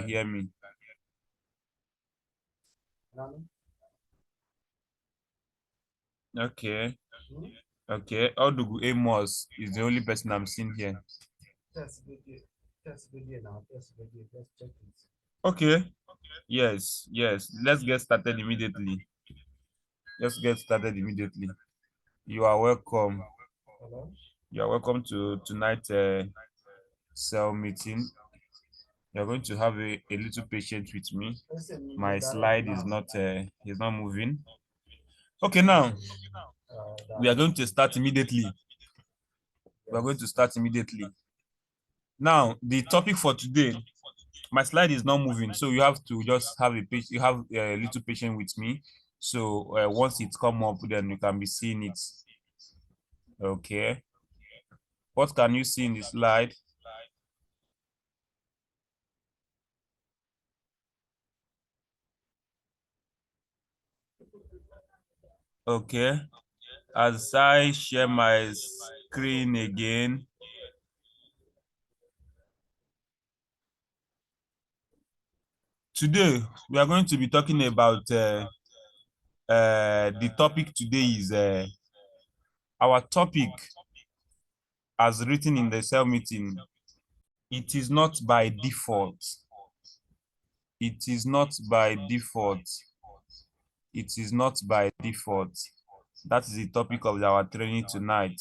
hear me. Okay. Okay. Odugu Amos is the only person I'm seeing here. Okay. Yes. Yes. Let's get started immediately. Let's get started immediately. You are welcome. You are welcome to tonight's cell meeting. You're going to have a little patience with me. My slide is not moving. Okay, now we are going to start immediately. We are going to start immediately. Now, the topic for today, my slide is not moving, so you have to just have a little patience with me. So once it's come up, then you can be seeing it. Okay. What can you see in the slide? Okay. As I share my screen again, today we are going to be talking about the topic today is our topic as written in the cell meeting. It is not by default. It is not by default. It is not by default. That is the topic of our training tonight.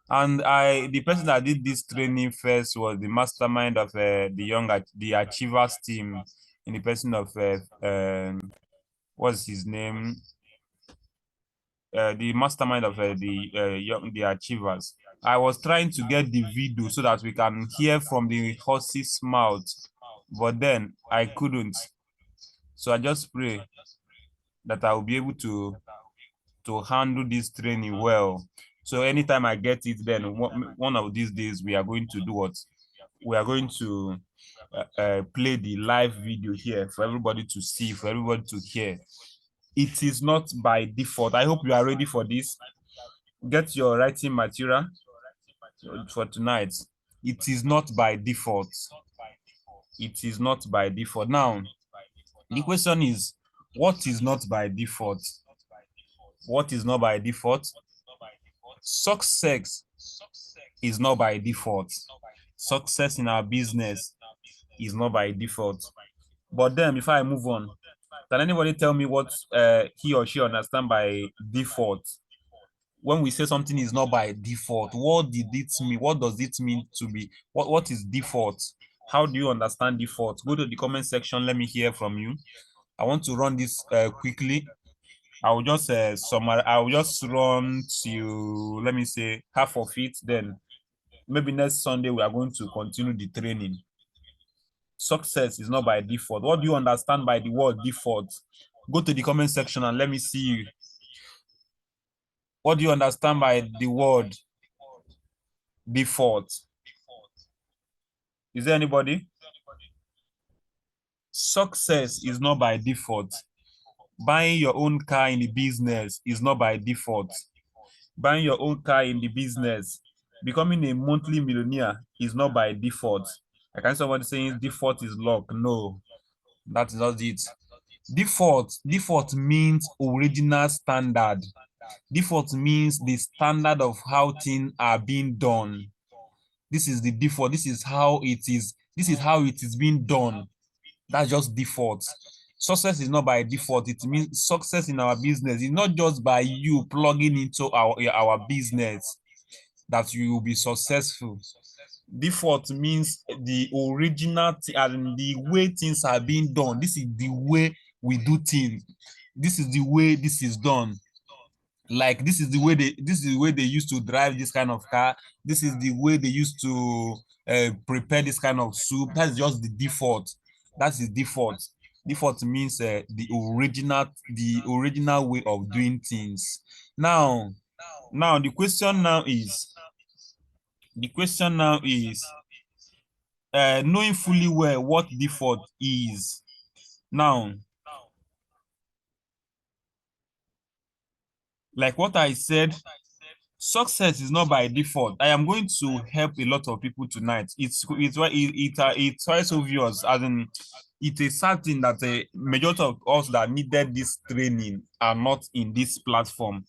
And the person that did this training first was the mastermind of the Achievers team, in the person of what's his name? The mastermind of the Achievers. I was trying to get the video so that we can hear from the horse's mouth, but then I couldn't. So I just pray that I will be able to handle this training well. So anytime I get it, then one of these days we are going to do what? We are going to play the live video here for everybody to see, for everybody to hear. It is not by default. I hope you are ready for this. Get your writing material for tonight. It is not by default. It is not by default. Now, the question is, what is not by default? What is not by default? Success is not by default. Success in our business is not by default. But then, before I move on, can anybody tell me what he or she understand by default? When we say something is not by default, what did it mean? What does it mean to be? What is default? How do you understand default? Go to the comment section. Let me hear from you. I want to run this quickly. I will just summarize. I will just run to, let me say, half of it. Then maybe next Sunday we are going to continue the training. Success is not by default. What do you understand by the word default? Go to the comment section and let me see you. What do you understand by the word default? Is there anybody? Success is not by default. Buying your own car in the business is not by default. Buying your own car in the business, becoming a monthly millionaire is not by default. I can't somebody saying default is luck. No, that is not it. Default means original standard. Default means the standard of how things are being done. This is the default. This is how it is. This is how it is being done. That's just default. Success is not by default. It means success in our business is not just by you plugging into our business that you will be successful. Default means the original and the way things are being done. This is the way we do things. This is the way this is done. Like this is the way they used to drive this kind of car. This is the way they used to prepare this kind of soup. That's just the default. That's the default. Default means the original way of doing things. Now the question now is knowing fully well what default is. Now, like what I said, Success is not by default. I am going to help a lot of people tonight. It's quite obvious, as in it is certain that a majority of us that needed this training are not in this platform,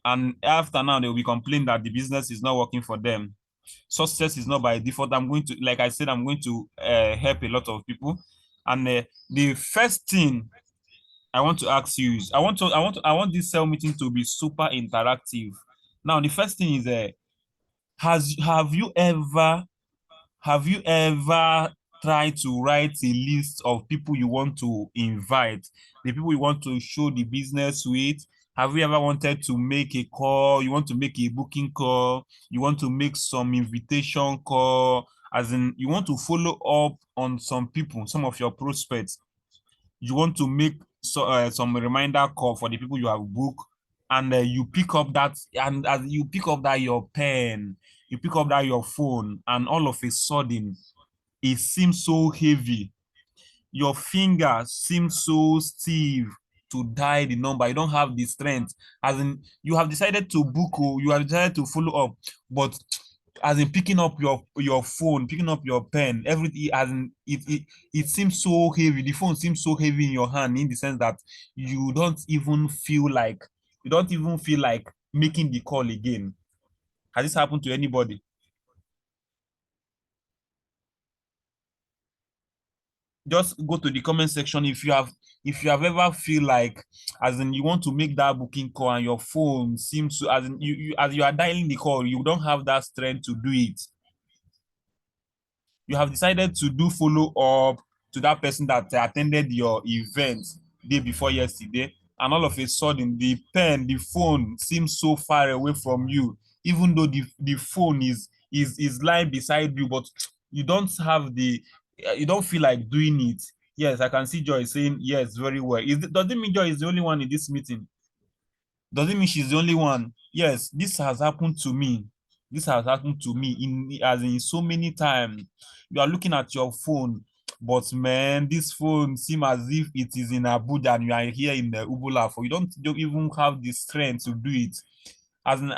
and after now they will be complaining that the business is not working for them. Success is not by default. I'm going to, like I said, I'm going to help a lot of people, and the first thing I want to ask you is I want this cell meeting to be super interactive. Now, the first thing is has have you ever tried to write a list of people you want to invite, the people you want to show the business with? Have you ever wanted to make a call? You want to make a booking call? You want to make some invitation call? As in, you want to follow up on some people, some of your prospects. You want to make some reminder call for the people you have booked, and you pick up that, and as you pick up that your pen, you pick up that your phone, and all of a sudden it seems so heavy. Your finger seems so stiff to dial the number. You don't have the strength. As in, you have decided to book, or you have decided to follow up, but as in picking up your phone, picking up your pen, everything, as in it seems so heavy. The phone seems so heavy in your hand, in the sense that you don't even feel like you don't even feel like making the call again. Has this happened to anybody? Just go to the comment section if you have ever feel like, as in, you want to make that booking call and your phone seems to, as in, as you are dialing the call, you don't have that strength to do it. You have decided to do follow up to that person that attended your event day before yesterday, and all of a sudden the phone seems so far away from you, even though the phone is lying beside you, but you don't have the you don't feel like doing it. Yes, I can see Joy saying yes, very well. Does it mean Joy is the only one in this meeting? Doesn't mean she's the only one. Yes, this has happened to me. This has happened to me in, as in, so many times. You are looking at your phone, but man, this phone seems as if it is in Abuja and you are here in the Ubula. For you don't even have the strength to do it. As in,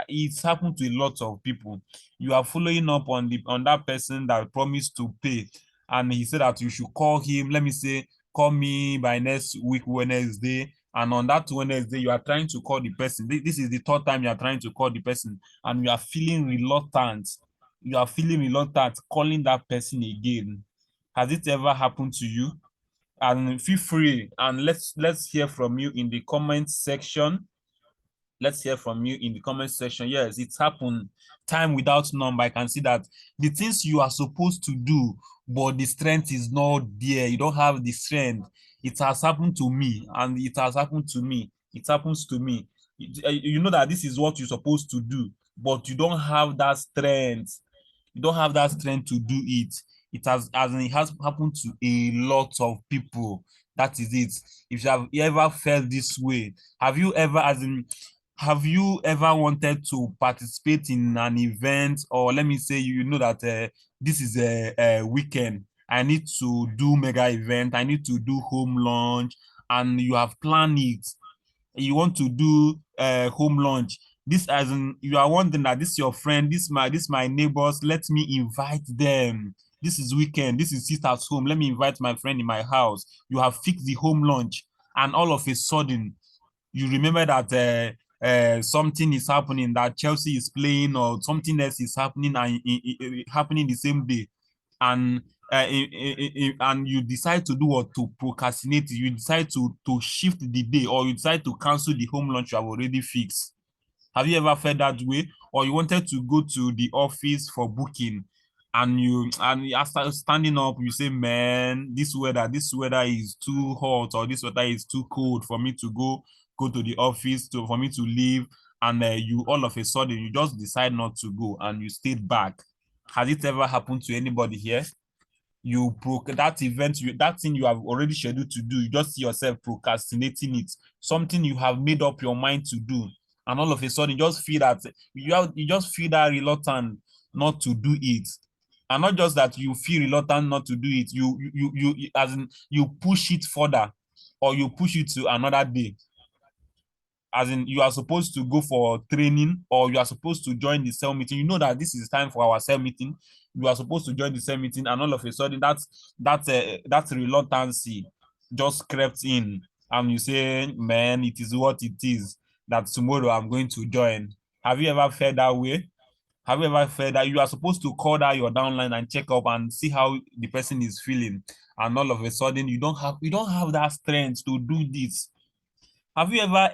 it's happened to a lot of people. You are following up on that person that promised to pay, and he said that you should call him. Let me say, call me by next week Wednesday, and on that Wednesday you are trying to call the person. This is the third time you are trying to call the person, and you are feeling reluctant. You are feeling reluctant calling that person again. Has it ever happened to you? And feel free, and let's hear from you in the comment section. Let's hear from you in the comment section. Yes, it's happened time without number. I can see that the things you are supposed to do, but the strength is not there. You don't have the strength. It has happened to me, and it has happened to me. It happens to me. You know that this is what you're supposed to do, but you don't have that strength. You don't have that strength to do it. It has, as in, it has happened to a lot of people. That is it. If you have ever felt this way, have you ever, as in, have you ever wanted to participate in an event, or let me say, you know that this is a weekend, I need to do mega event, I need to do home launch, and you have planned it, you want to do home launch, this, as in, you are wondering that this your friend, this my neighbors, let me invite them, this is weekend, this is sister's home, let me invite my friend in my house. You have fixed the home launch, and all of a sudden you remember that something is happening, that Chelsea is playing, or something else is happening, and happening the same day, and and you decide to do what, to procrastinate. You decide to shift the day, or you decide to cancel the home launch you have already fixed. Have you ever felt that way? Or you wanted to go to the office for booking, and after standing up, you say, man, this weather is too hot, or this weather is too cold for me to go to the office, for me to leave, and you, all of a sudden, you just decide not to go, and you stayed back. Has it ever happened to anybody here? That event, that thing you have already scheduled to do, you just see yourself procrastinating it, something you have made up your mind to do, and all of a sudden you just feel that you just feel that reluctant not to do it. And not just that you feel reluctant not to do it, as in, you push it further, or you push it to another day. as in you are supposed to go for training or you are supposed to join the cell meeting. You know that this is time for our cell meeting. You are supposed to join the cell meeting, and all of a sudden that reluctancy just crept in, and you say, "Man, it is what it is. That tomorrow I'm going to join." Have you ever felt that way? Have you ever felt that you are supposed to call that your downline and check up and see how the person is feeling, and all of a sudden you don't have that strength to do this? Have you ever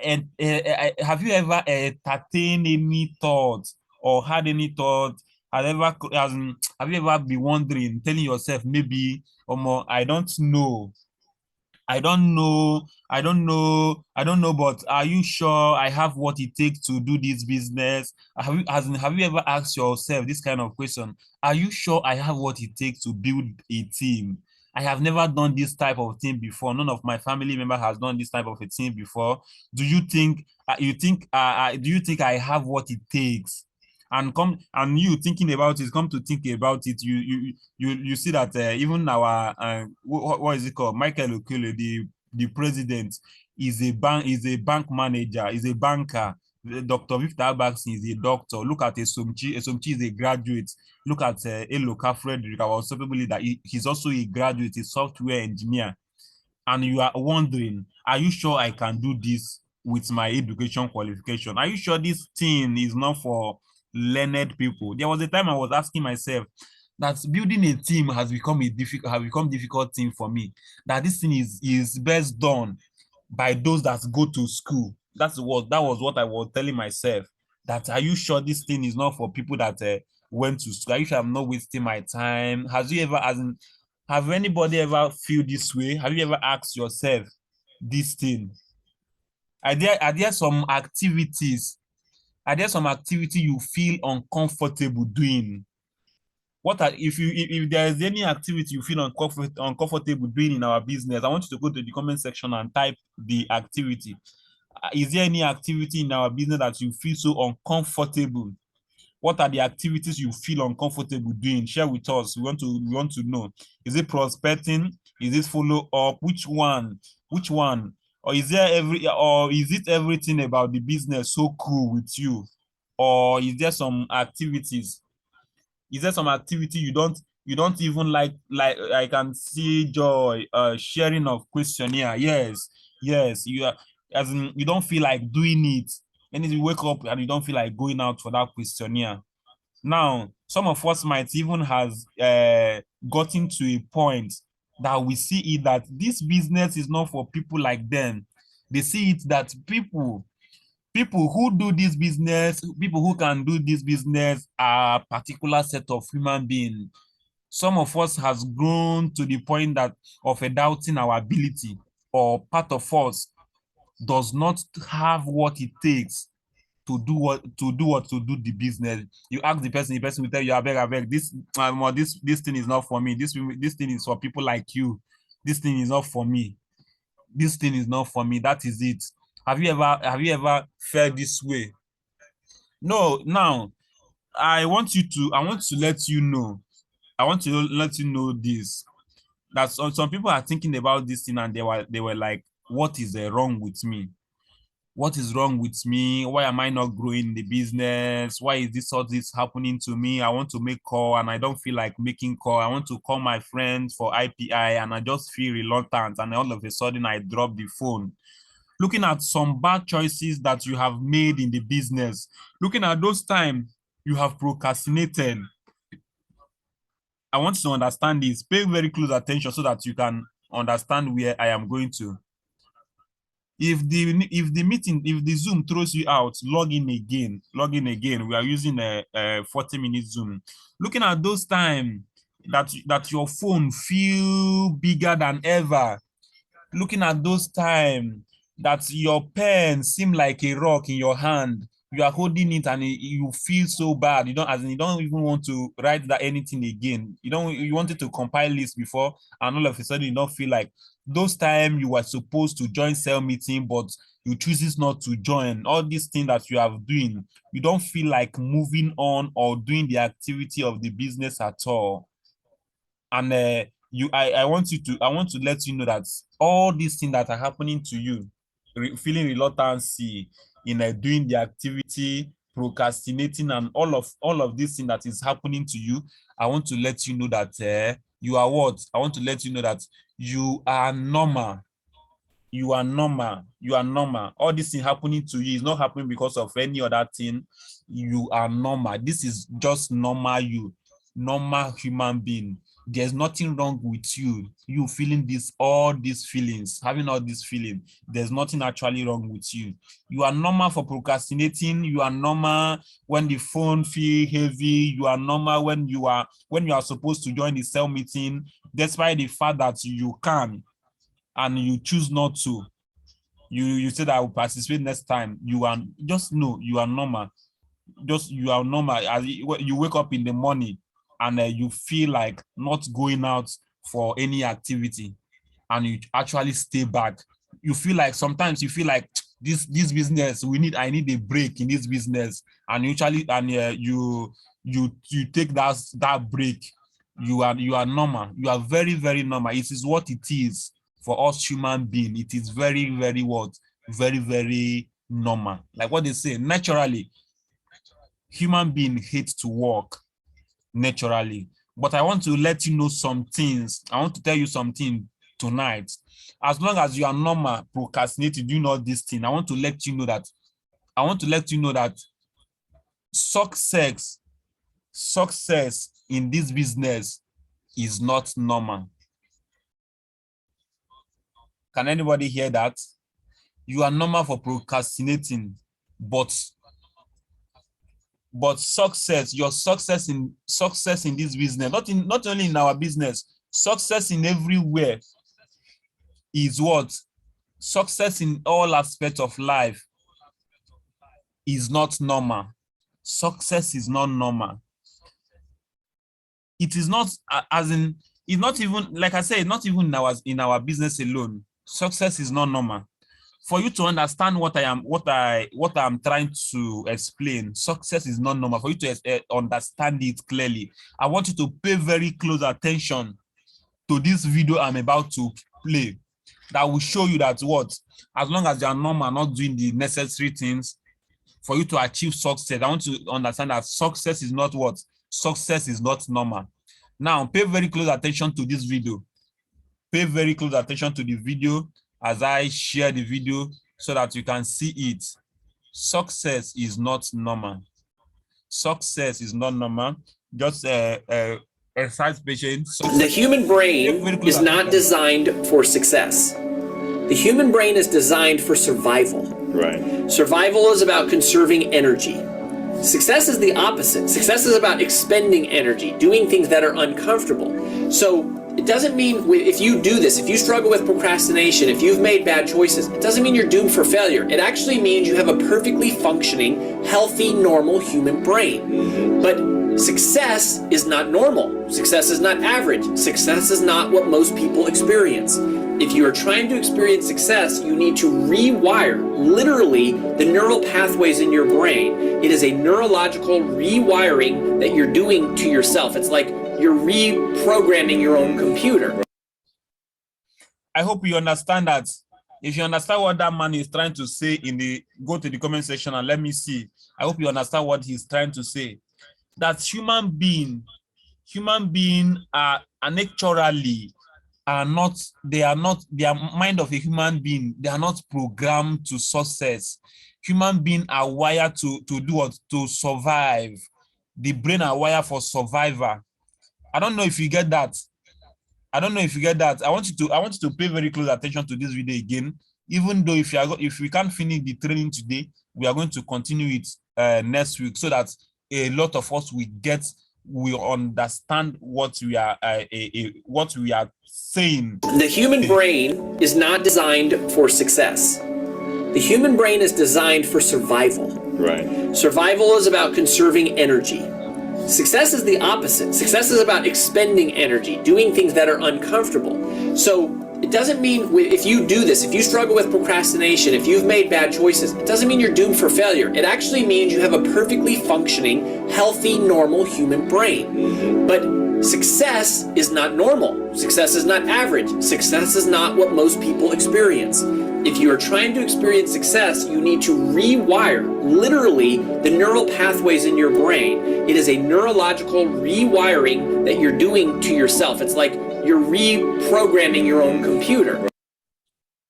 entertained any thought or had any thought? Have you ever been wondering, telling yourself maybe, I don't know, but are you sure I have what it takes to do this business? Have you ever asked yourself this kind of question? Are you sure I have what it takes to build a team? I have never done this type of thing before. None of my family member has done this type of a thing before. Do you think I have what it takes? And you thinking about it, come to think about it, you see that even our what is it called, Michael Okele, the president, is a bank manager, is a banker. Dr. Victor Abaksin is a doctor. Look at Esomchi. Esomchi is a graduate. Look at Eloka Frederick, our unstoppable leader. He's also a graduate, a software engineer. And you are wondering, are you sure I can do this with my education qualification? Are you sure this thing is not for learned people? There was a time I was asking myself that building a team has become difficult thing for me. That this thing is best done by those that go to school. That was what I was telling myself. That are you sure this thing is not for people that went to school? Are you sure I'm not wasting my time? Have anybody ever feel this way? Have you ever asked yourself this thing? Are there some activities? Are there some activity you feel uncomfortable doing? If there is any activity you feel uncomfortable doing in our business, I want you to go to the comment section and type the activity. Is there any activity in our business that you feel so uncomfortable? What are the activities you feel uncomfortable doing? Share with us. We want to know. Is it prospecting? Is it follow up? Which one? Which one? Or is it everything about the business so cool with you? Or is there some activities? Is there some activity you don't even like? I can see Joy sharing of questionnaire. Yes, yes, you are, as in you don't feel like doing it. And you wake up and you don't feel like going out for that questionnaire. Now, some of us might even has gotten to a point that we see it that this business is not for people like them. They see it that people who do this business, people who can do this business are a particular set of human beings. Some of us has grown to the point that of a doubting our ability, or part of us does not have what it takes to do the business. You ask the person will tell you, I beg, this thing is not for me. This thing is for people like you. This thing is not for me. This thing is not for me. That is it. Have you ever felt this way? No, now I want to let you know. I want to let you know this. That some people are thinking about this thing and they were like, what is wrong with me? What is wrong with me? Why am I not growing in the business? Why is this happening to me? I want to make call and I don't feel like making call. I want to call my friends for IPI and I just feel reluctant, and all of a sudden I drop the phone. Looking at some bad choices that you have made in the business, looking at those times you have procrastinated. I want you to understand this. Pay very close attention so that you can understand where I am going to. If the Zoom throws you out, log in again. Log in again. We are using a 40-minute Zoom. Looking at those time that your phone feel bigger than ever. Looking at those time that your pen seem like a rock in your hand. You are holding it and you feel so bad. You don't even want to write that anything again. You wanted to compile list before, and all of a sudden you don't feel like those time you were supposed to join cell meeting, but you chooses not to join. All these things that you have doing, you don't feel like moving on or doing the activity of the business at all. And I want to let you know that all these things that are happening to you, feeling reluctancy, in doing the activity, procrastinating, and all of this thing that is happening to you, I want to let you know that you are what? I want to let you know that you are normal. You are normal. You are normal. All this thing happening to you is not happening because of any other thing. You are normal. This is just normal you, normal human being. There's nothing wrong with you. You feeling all these feelings, having all these feelings. There's nothing actually wrong with you. You are normal for procrastinating. You are normal when the phone feel heavy. You are normal when you are supposed to join the cell meeting, despite the fact that you can, and you choose not to. You say that I will participate next time. You are just no, you are normal. Just you are normal. As you wake up in the morning and you feel like not going out for any activity, and you actually stay back. You feel like sometimes you feel like this business, I need a break in this business, and you take that break. You are normal. You are very, very normal. It is what it is for us human being. It is very, very what? Very, very normal. Like what they say, naturally, human being hate to work naturally. But I want to let you know some things. I want to tell you something tonight. As long as you are normal, procrastinating, doing all this thing, I want to let you know that success in this business is not normal. Can anybody hear that? You are normal for procrastinating, but your success in this business, not only in our business, success in everywhere is what? Success in all aspects of life is not normal. Success is not normal. It is not, as in, it's not even, like I said, not even in our business alone. Success is not normal. For you to understand what I'm trying to explain, success is not normal. For you to understand it clearly, I want you to pay very close attention to this video I'm about to play. That will show you that what, as long as you are normal, not doing the necessary things for you to achieve success, I want you to understand that success is not what? Success is not normal. Now, pay very close attention to this video. Pay very close attention to the video as I share the video so that you can see it. Success is not normal. Success is not normal. Just exercise patience. The human brain is not designed for success. The human brain is designed for survival. Right. Survival is about conserving energy. Success is the opposite. Success is about expending energy, doing things that are uncomfortable. So it doesn't mean if you do this, if you struggle with procrastination, if you've made bad choices, it doesn't mean you're doomed for failure. It actually means you have a perfectly functioning, healthy, normal human brain. But success is not normal. Success is not average. Success is not what most people experience. If you are trying to experience success, you need to rewire, literally, the neural pathways in your brain. It is a neurological rewiring that you're doing to yourself. It's like you're reprogramming your own computer. I hope you understand that. If you understand what that man is trying to say go to the comment section and let me see. I hope you understand what he's trying to say. That human being are naturally their mind of a human being, they are not programmed to success. Human beings are wired to do what? To survive. The brain are wired for survivor. I don't know if you get that. I want you to pay very close attention to this video again. Even though if we can't finish the training today, we are going to continue it next week so that a lot of us will understand what we are saying. The human brain is not designed for success. The human brain is designed for survival. Right. Survival is about conserving energy. Success is the opposite. Success is about expending energy, doing things that are uncomfortable. So it doesn't mean if you do this, if you struggle with procrastination, if you've made bad choices, it doesn't mean you're doomed for failure. It actually means you have a perfectly functioning, healthy, normal human brain. But Success is not normal. Success is not average. Success is not what most people experience. If you are trying to experience success, you need to rewire, literally, the neural pathways in your brain. It is a neurological rewiring that you're doing to yourself. It's like you're reprogramming your own computer.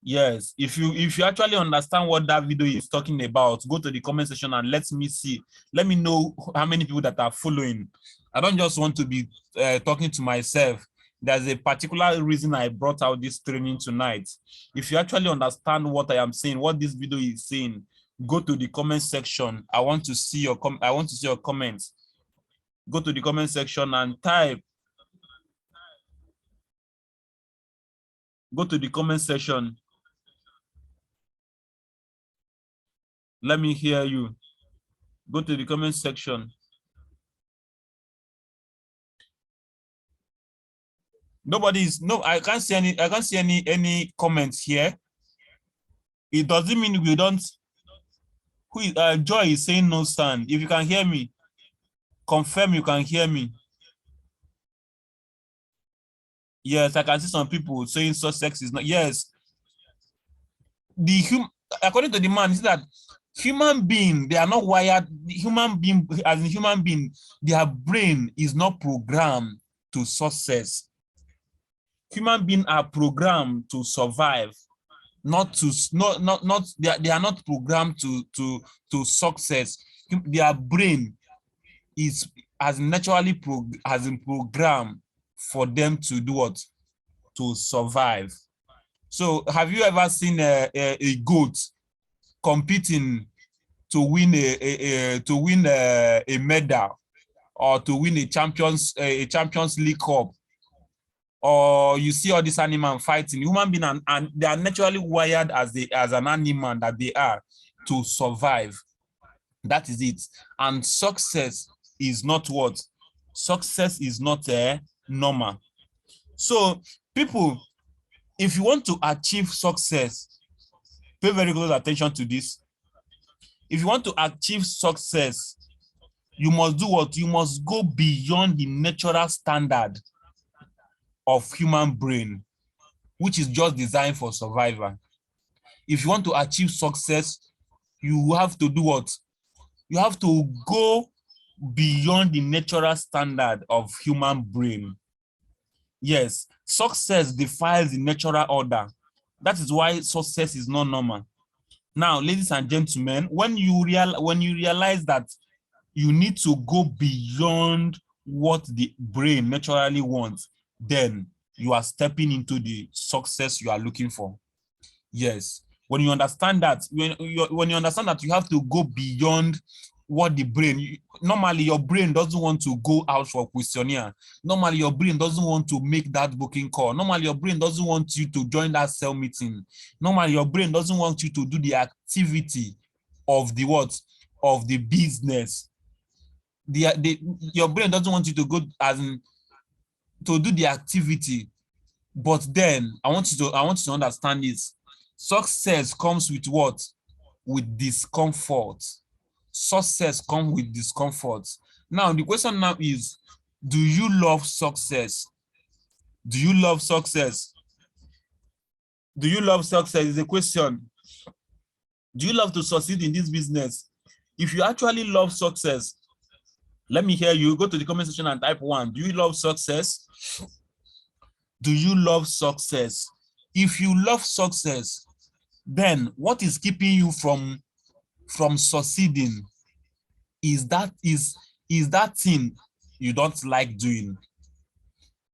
Yes, if you actually understand what that video is talking about, go to the comment section and let me know how many people that are following. I don't just want to be talking to myself. There's a particular reason I brought out this training tonight. If you actually understand what I am saying, what this video is saying, go to the comment section. I want to see your comments. Go to the comment section and type. Go to the comment section. Let me hear you. Go to the comment section. I can't see any comments here. It doesn't mean we don't. Joy is saying no sound. If you can hear me, confirm you can hear me. Yes, I can see some people saying success is not. Yes. According to the man, is that human being, they are not wired. Human being, as in human being, their brain is not programmed to success. Human beings are programmed to survive, they are not programmed to success. Their brain has naturally been programmed for them to do what? To survive. So have you ever seen a goat competing to win a medal or to win a Champions League Cup? Or you see all these animals fighting? Human beings, and they are naturally wired as an animal that they are to survive. That is it. And success is not what? Success is not normal. So people, if you want to achieve success, pay very close attention to this. If you want to achieve success, you must do what? You must go beyond the natural standard of human brain, which is just designed for survival. If you want to achieve success, you have to do what? You have to go beyond the natural standard of human brain. Yes, success defies the natural order. That is why success is not normal. Now, ladies and gentlemen, when you realize that you need to go beyond what the brain naturally wants, then you are stepping into the success you are looking for. Yes, when you understand that, when you understand that you have to go beyond what the brain, normally your brain doesn't want to go out for a questionnaire. Normally your brain doesn't want to make that booking call. Normally your brain doesn't want you to join that cell meeting. Normally your brain doesn't want you to do the activity of the what? Of the business. Your brain doesn't want you to go as in to do the activity. But then I want you to understand this. Success comes with what? With discomfort. Success comes with discomfort. Now the question now is, do you love success? Do you love success? Do you love success is a question. Do you love to succeed in this business? If you actually love success, let me hear you. Go to the comment section and type 1. Do you love success? Do you love success? If you love success, then what is keeping you from succeeding is that thing you don't like doing.